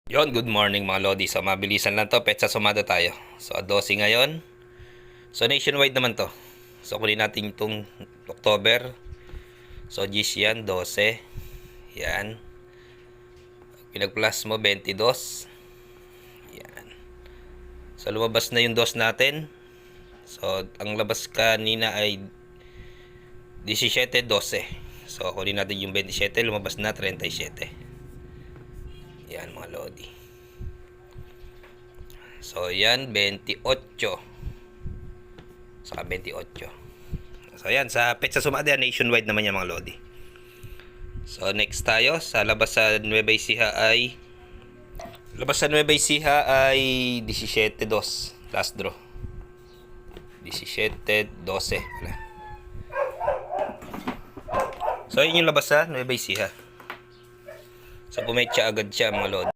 Good morning mga Lodi. So, mabilisan lang to. Petsa sumada tayo. So, 12 ngayon. So, nationwide naman to. So, kunin natin itong October. So, Gis yan, 12. Yan. Pinag-plus mo, 22. Yan. So, lumabas na yung dos natin. So, ang labas kanina ay 17, 12. So, kunin natin yung 27. Lumabas na 37. Yan mga Lodi. So yan 28. Saka 28. So yan sa petsa sumada nationwide naman yan mga Lodi. So next tayo sa labas sa Nueva Ecija ay 17-2 last draw. 17-12 pala. So yun yung labas sa Nueva Ecija. So pumetsa agad siya mga Lodi.